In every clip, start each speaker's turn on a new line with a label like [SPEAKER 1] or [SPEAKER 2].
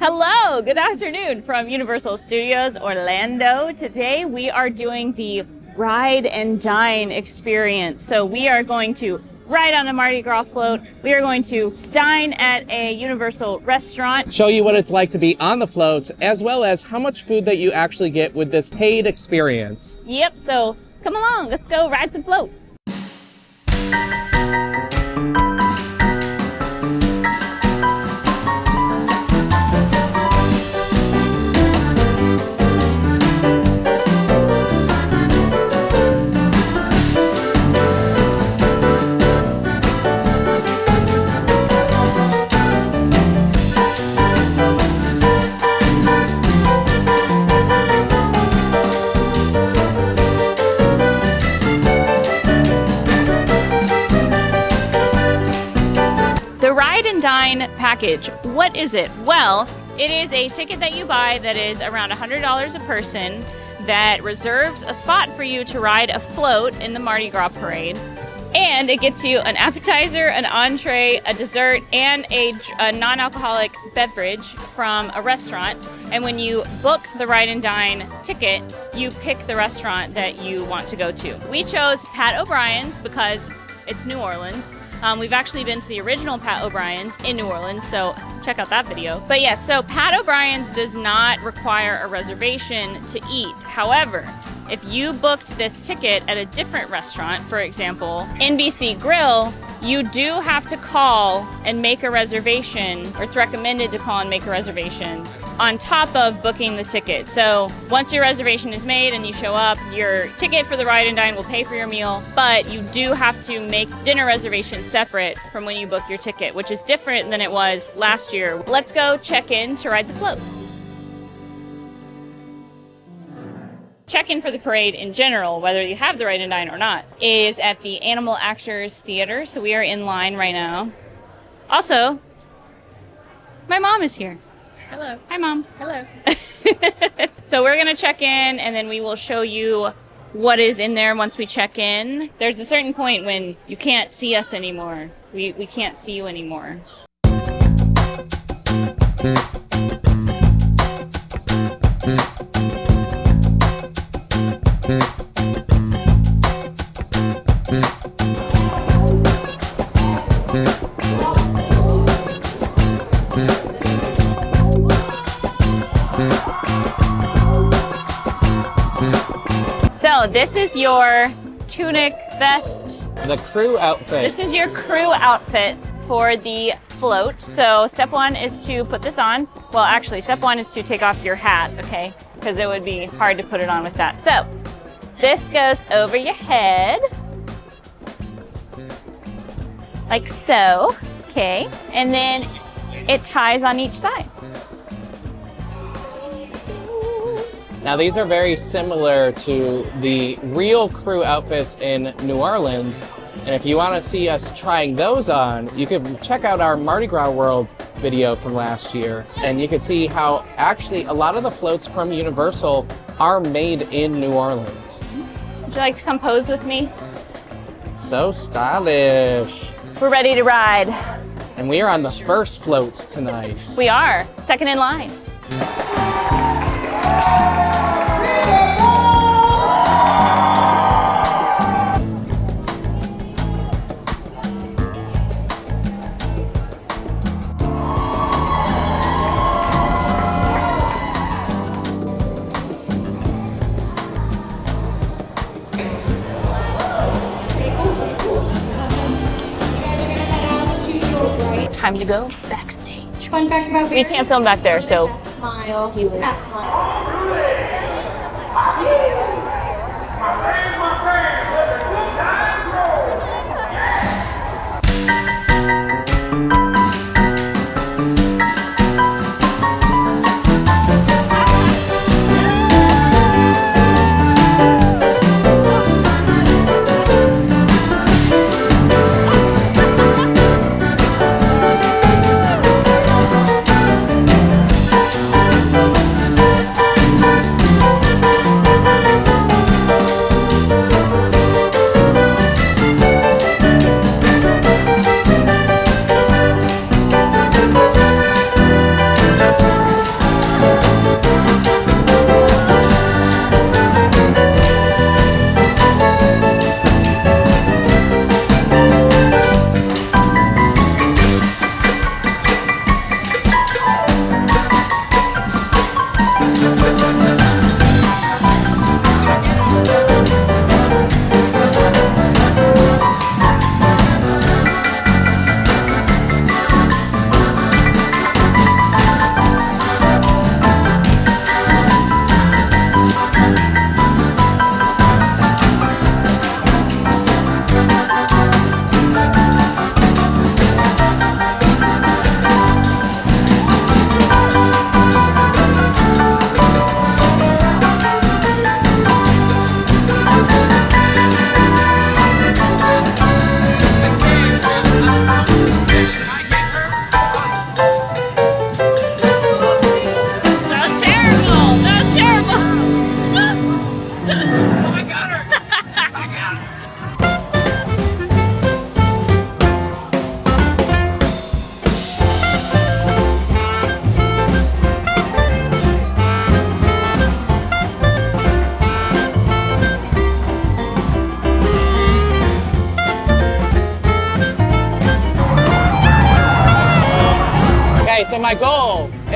[SPEAKER 1] Hello, good afternoon from Universal Studios Orlando. Today we are doing the Ride and Dine experience. So we are going to ride on a Mardi Gras float. We are going to dine at a Universal restaurant.
[SPEAKER 2] Show you what it's like to be on the float, as well as how much food that you actually get with this paid experience.
[SPEAKER 1] Yep, so come along, let's go ride some floats. The Ride and Dine Package, what is it? Well, it is a ticket that you buy that is around $100 a person that reserves a spot for you to ride a float in the Mardi Gras Parade. And it gets you an appetizer, an entree, a dessert, and a non-alcoholic beverage from a restaurant. And when you book the Ride and Dine ticket, you pick the restaurant that you want to go to. We chose Pat O'Brien's because it's New Orleans. We've actually been to the original Pat O'Brien's in New Orleans, so check out that video. But yeah, so Pat O'Brien's does not require a reservation to eat. However, if you booked this ticket at a different restaurant, for example, NBC Grill, you do have to call and make a reservation, or it's recommended to call and make a reservation on top of booking the ticket. So once your reservation is made and you show up, your ticket for the Ride and Dine will pay for your meal, but you do have to make dinner reservations separate from when you book your ticket, which is different than it was last year. Let's go check in to ride the float. Check-in for the parade in general, whether you have the Ride and Dine or not, is at the Animal Actors Theater, so we are in line right now. Also, my mom is here.
[SPEAKER 3] Hello.
[SPEAKER 1] Hi, Mom.
[SPEAKER 3] Hello.
[SPEAKER 1] So we're going to check in, and then we will show you what is in there once we check in. There's a certain point when you can't see us anymore. We can't see you anymore. So this is your tunic vest.
[SPEAKER 2] The crew outfit.
[SPEAKER 1] This is your crew outfit for the float. So step one is to put this on. Well, actually, step one is to take off your hat, okay? Because it would be hard to put it on with that. So this goes over your head. Like so, okay? And then it ties on each side.
[SPEAKER 2] Now these are very similar to the real crew outfits in New Orleans. And if you want to see us trying those on, you can check out our Mardi Gras World video from last year. And you can see how actually a lot of the floats from Universal are made in New Orleans.
[SPEAKER 1] Would you like to come pose with me?
[SPEAKER 2] So stylish.
[SPEAKER 1] We're ready to ride.
[SPEAKER 2] And we are on the first float tonight.
[SPEAKER 1] We are, second in line. Time to go backstage.
[SPEAKER 3] Fun fact about
[SPEAKER 1] We can't film back there, so
[SPEAKER 3] smile. That smile.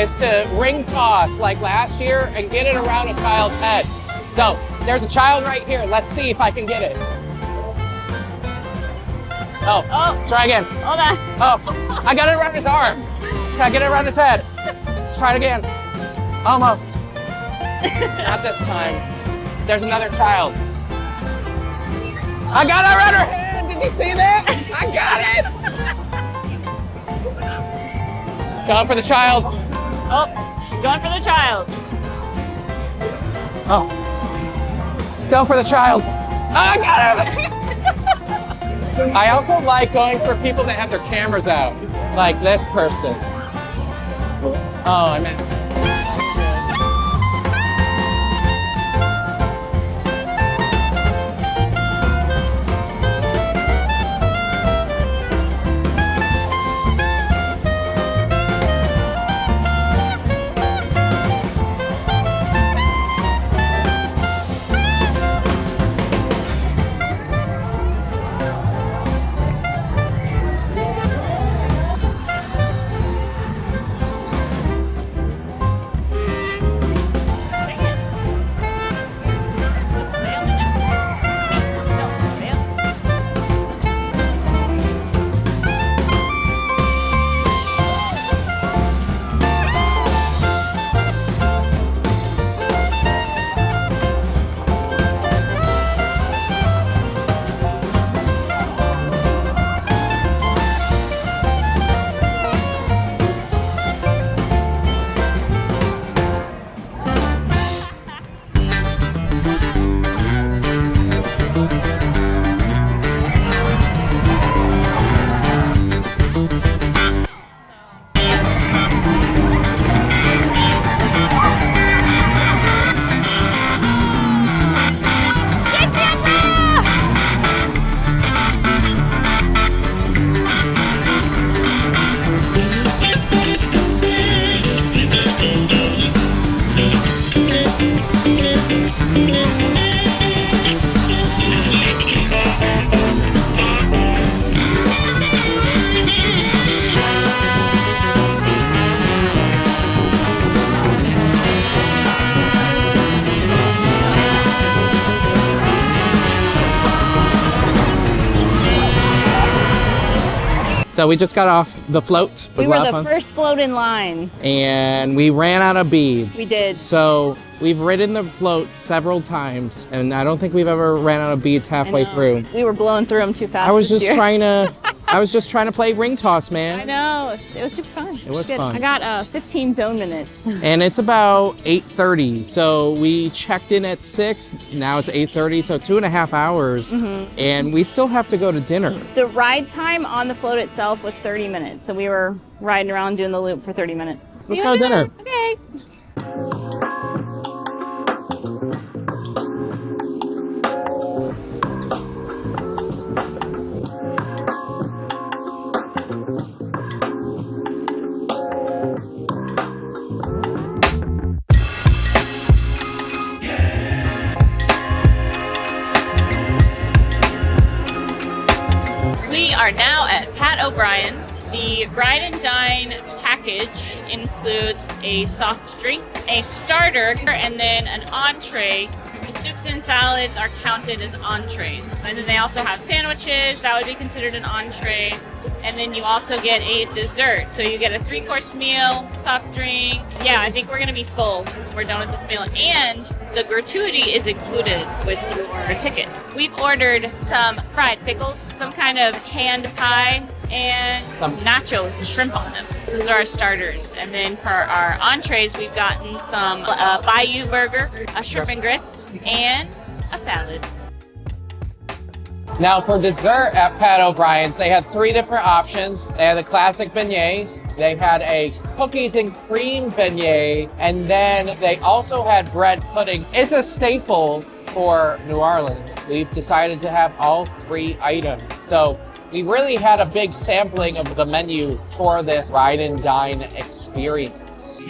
[SPEAKER 2] is to ring toss like last year and get it around a child's head. So there's a child right here. Let's see if I can get it. Oh, try again.
[SPEAKER 1] Hold on.
[SPEAKER 2] Oh, I got it around his arm. Can I get it around his head? Let's try it again. Almost. Not this time. There's another child. I got it around her head. Did you see that? I got it. Going for the child.
[SPEAKER 1] Oh, she's going for the child.
[SPEAKER 2] Oh. Go for the child. Oh, I got it. I also like going for people that have their cameras out, like this person. Oh, I meant. So we just got off the float.
[SPEAKER 1] We were the first float in line.
[SPEAKER 2] And we ran out of beads.
[SPEAKER 1] We did.
[SPEAKER 2] So we've ridden the float several times, and I don't think we've ever ran out of beads halfway through.
[SPEAKER 1] We were blowing through them too fast.
[SPEAKER 2] I was just trying to play ring toss, man.
[SPEAKER 1] I know. It was super fun.
[SPEAKER 2] It was fun.
[SPEAKER 1] I got 15 zone minutes.
[SPEAKER 2] And it's about 8:30. So we checked in at 6. Now it's 8:30, so 2.5 hours. And we still have to go to dinner.
[SPEAKER 1] The ride time on the float itself was 30 minutes. So we were riding around doing the loop for 30 minutes.
[SPEAKER 2] Let's go to dinner.
[SPEAKER 1] Okay. We are now at Pat O'Brien's. The Ride and Dine package includes a soft drink, a starter, and then an entree. The soups and salads are counted as entrees. And then they also have sandwiches, that would be considered an entree. And then you also get a dessert. So you get a 3-course meal, soft drink. Yeah, I think we're gonna be full when we're done with this meal. And the gratuity is included with your ticket. We've ordered some fried pickles, some kind of canned pie, and some nachos with shrimp on them. Those are our starters. And then for our entrees, we've gotten some Bayou burger, a shrimp and grits, and a salad.
[SPEAKER 2] Now for dessert at Pat O'Brien's, they had 3 different options. They had the classic beignets, they had a cookies and cream beignet, and then they also had bread pudding. It's a staple for New Orleans. We've decided to have all 3 items. So we really had a big sampling of the menu for this Ride and Dine experience.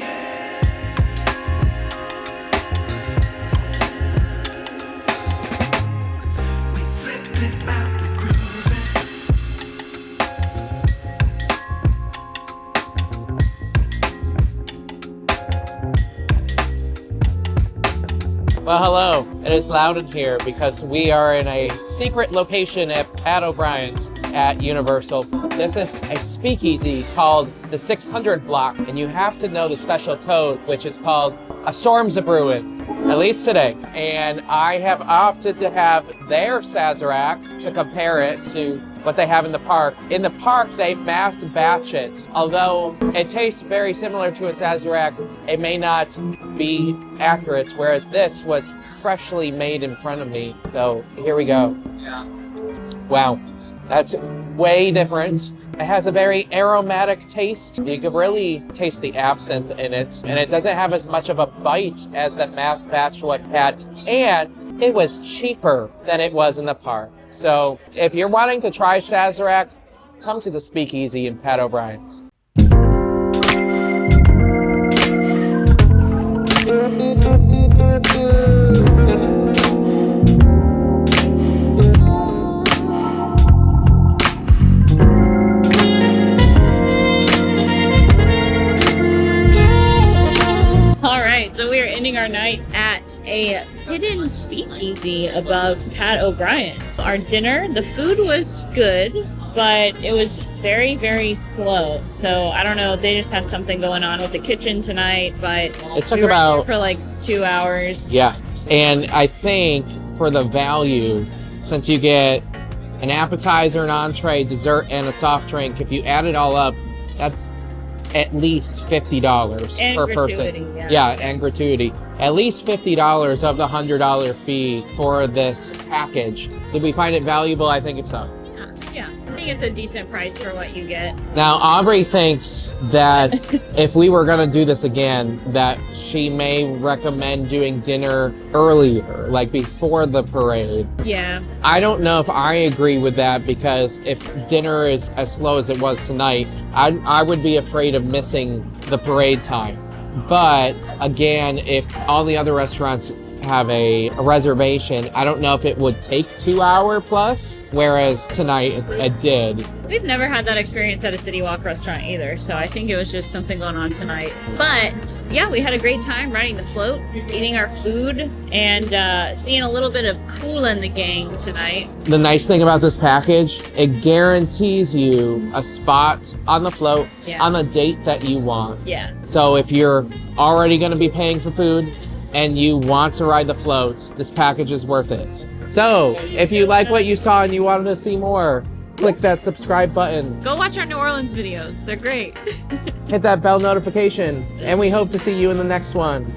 [SPEAKER 2] Well, hello. It is loud in here because we are in a secret location at Pat O'Brien's at Universal. This is a speakeasy called the 600 block, and you have to know the special code, which is called a storm's a brewing, at least today. And I have opted to have their Sazerac to compare it to what they have in the park. In the park, they mass batch it. Although it tastes very similar to a Sazerac, it may not be accurate, whereas this was freshly made in front of me. So here we go. Wow, that's way different. It has a very aromatic taste. You can really taste the absinthe in it, and it doesn't have as much of a bite as the mass batch one had, and it was cheaper than it was in the park. So if you're wanting to try Sazerac, come to the Speakeasy in Pat O'Brien's.
[SPEAKER 1] So we are ending our night at a Hidden Speakeasy above Pat O'Brien's. Our dinner, the food was good, but it was very, very slow. So I don't know, they just had something going on with the kitchen tonight, but
[SPEAKER 2] it took
[SPEAKER 1] we were
[SPEAKER 2] about
[SPEAKER 1] here for like 2 hours.
[SPEAKER 2] Yeah, and I think for the value, since you get an appetizer, an entree, dessert, and a soft drink, if you add it all up, that's at least $50
[SPEAKER 1] and
[SPEAKER 2] per
[SPEAKER 1] gratuity,
[SPEAKER 2] person. Yeah, and gratuity. At least $50 of the $100 fee for this package. Did we find it valuable? I think it's so.
[SPEAKER 1] Yeah. I think it's a decent price for what you get.
[SPEAKER 2] Now, Aubrey thinks that if we were going to do this again, that she may recommend doing dinner earlier, like before the parade.
[SPEAKER 1] Yeah.
[SPEAKER 2] I don't know if I agree with that, because if dinner is as slow as it was tonight, I would be afraid of missing the parade time. But again, if all the other restaurants have a reservation, I don't know if it would take 2 hour plus, whereas tonight it did.
[SPEAKER 1] We've never had that experience at a City Walk restaurant either, so I think it was just something going on tonight. But yeah, we had a great time riding the float, eating our food, and seeing a little bit of Kool in the Gang tonight.
[SPEAKER 2] The nice thing about this package, it guarantees you a spot on the float on the date that you want.
[SPEAKER 1] Yeah.
[SPEAKER 2] So if you're already going to be paying for food and you want to ride the float, this package is worth it. So if you like what you saw and you wanted to see more, click that subscribe button.
[SPEAKER 1] Go watch our New Orleans videos. They're great.
[SPEAKER 2] Hit that bell notification, and we hope to see you in the next one.